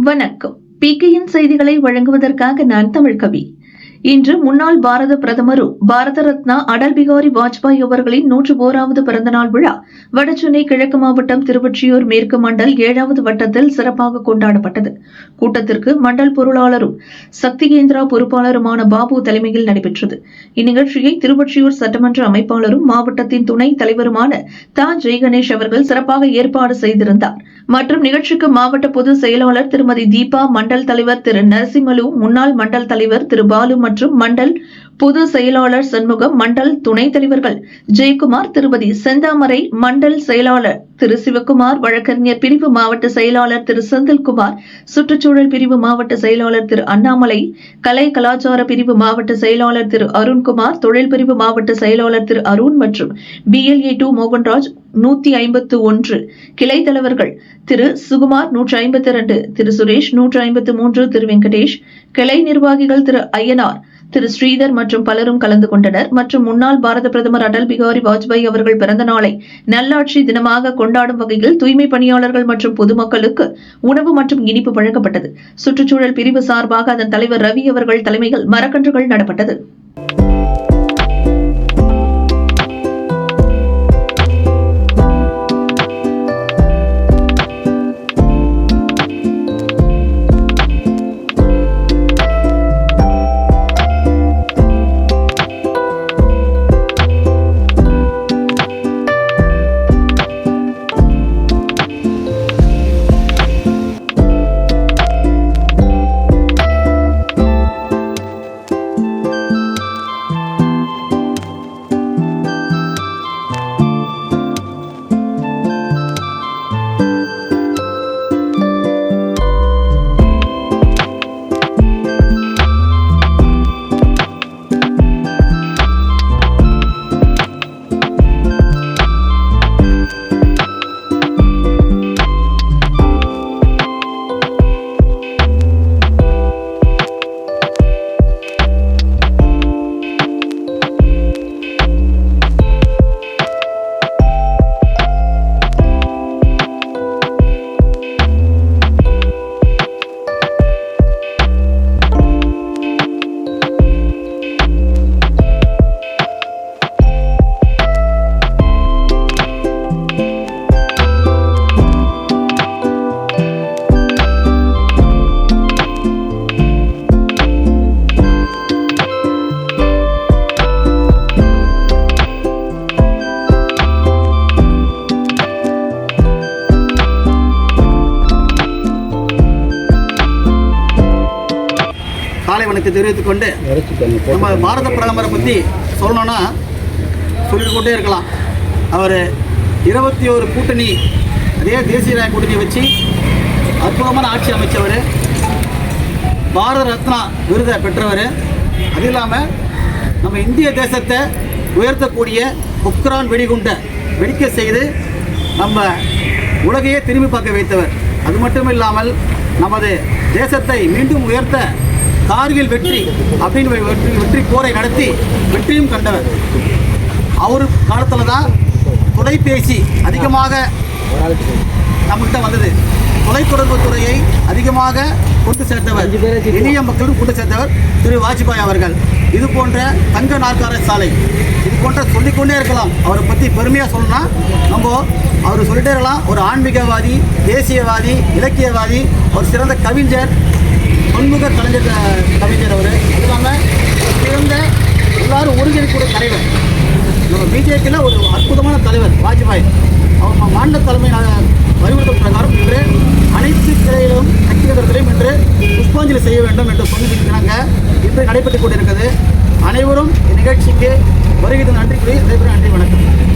வணக்கம். பிகேயின் செய்திகளை வழங்குவதற்காக நான் தமிழ்கவி. இன்று முன்னாள் பாரத பிரதமரும் பாரத ரத்னா அடல் பிகாரி வாஜ்பாய் அவர்களின் 101வது பிறந்தநாள் விழா வடசென்னை கிழக்கு மாவட்டம் திருவொற்றியூர் மேற்கு மண்டல் 7வது வட்டத்தில் சிறப்பாக கொண்டாடப்பட்டது. கூட்டத்திற்கு மண்டல் பொருளாளரும் சக்தி கேந்திரா பொறுப்பாளருமான பாபு தலைமையில் நடைபெற்றது. இந்நிகழ்ச்சியை திருவொற்றியூர் சட்டமன்ற அமைப்பாளரும் மாவட்டத்தின் துணைத் தலைவருமான தா ஜெய்கணேஷ் அவர்கள் சிறப்பாக ஏற்பாடு செய்திருந்தார். மற்றும் நிகழ்ச்சிக்கு மாவட்ட பொதுச் செயலாளர் திருமதி தீபா, மண்டல் தலைவர் திரு நரசிம்மலு, முன்னாள் மண்டல் தலைவர் திரு பாலு மற்றும் மண்டல் பொது செயலாளர் சண்முகம், மண்டல் துணைத் தலைவர்கள் ஜெயக்குமார், திருமதி செந்தாமரை, மண்டல் செயலாளர் திரு சிவக்குமார், வழக்கறிஞர் பிரிவு மாவட்ட செயலாளர் திரு செந்தில்குமார், சுற்றுச்சூழல் பிரிவு மாவட்ட செயலாளர் திரு அண்ணாமலை, கலை கலாச்சார பிரிவு மாவட்ட செயலாளர் திரு அருண்குமார், தொழில் பிரிவு மாவட்ட செயலாளர் திரு அருண் மற்றும் BLA 2 மோகன்ராஜ் 151, கிளை தலைவர்கள் திரு சுகுமார் 152, திரு சுரேஷ் 153, திரு வெங்கடேஷ், கிளை நிர்வாகிகள் திரு ஐயனார், திரு ஸ்ரீதர் மற்றும் பலரும் கலந்து கொண்டனர். மற்றும் முன்னாள் பாரத பிரதமர் அடல் பிகாரி வாஜ்பாய் அவர்கள் பிறந்த நாளை நல்லாட்சி தினமாக கொண்டாடும் வகையில் தூய்மை பணியாளர்கள் மற்றும் பொதுமக்களுக்கு உணவு மற்றும் இனிப்பு வழங்கப்பட்டது. சுற்றுச்சூழல் பிரிவு சார்பாக அதன் தலைவர் ரவி அவர்கள் தலைமையில் மரக்கன்றுகள் நடப்பட்டது. காலை வணக்கத்தை தெரிவித்துக் கொண்டு நம்ம பாரத பிரதமரை பற்றி சொல்லணும்னா சொல்லிட்டு கொண்டே இருக்கலாம். அவர் 21 கூட்டணி, அதே தேசிய கூட்டணி வச்சு அற்புதமான ஆட்சி அமைச்சவர், பாரத ரத்னா விருதை பெற்றவர். அது இல்லாமல் நம்ம இந்திய தேசத்தை உயர்த்தக்கூடிய பொக்ரான் வெடிகுண்டை வெடிக்க செய்து நம்ம உலகையே திரும்பி பார்க்க வைத்தவர். அது மட்டும் இல்லாமல் நமது தேசத்தை மீண்டும் உயர்த்த கார்கில் வெற்றி அப்படின்னு வெற்றி போரை நடத்தி வெற்றியும் கண்டவர். அவர் காலத்தில் தான் தொலைபேசி அதிகமாக நம்மகிட்ட வந்தது. தொலைத்தொடர்பு துறையை அதிகமாக கொண்டு சேர்த்தவர், எளிய மக்களும் கொண்டு சேர்த்தவர் திரு வாஜ்பாய் அவர்கள். இது போன்ற தங்க நாற்கார சாலை, இது போன்ற சொல்லிக்கொண்டே இருக்கலாம். அவரை பற்றி பெருமையாக சொல்லணும்னா நம்ம அவர் சொல்லிட்டே இருக்கலாம். ஒரு ஆன்மீகவாதி, தேசியவாதி, இலக்கியவாதி, ஒரு சிறந்த கவிஞர், பன்முக கவிஞர் அவர். அது இல்லாமல் சிறந்த எல்லாரும் ஒருங்கிணைக்கூடிய தலைவர். நம்ம பிஜேபியில் ஒரு அற்புதமான தலைவர் வாஜ்பாய். அவர் மாநில தலைமை வலியுறுத்தும் பிரகாரம் இன்று அனைத்து கிளையிலும் சக்திகத்திலையும் இன்று புஷ்பாஞ்சலி செய்ய வேண்டும் என்று சொல்லியிருக்கிறாங்க. இன்று நடைபெற்றுக் கொண்டிருக்கிறது. அனைவரும் இந்நிகழ்ச்சிக்கு வருகிறது. நன்றி கூறி நடைபெறும். நன்றி, வணக்கம்.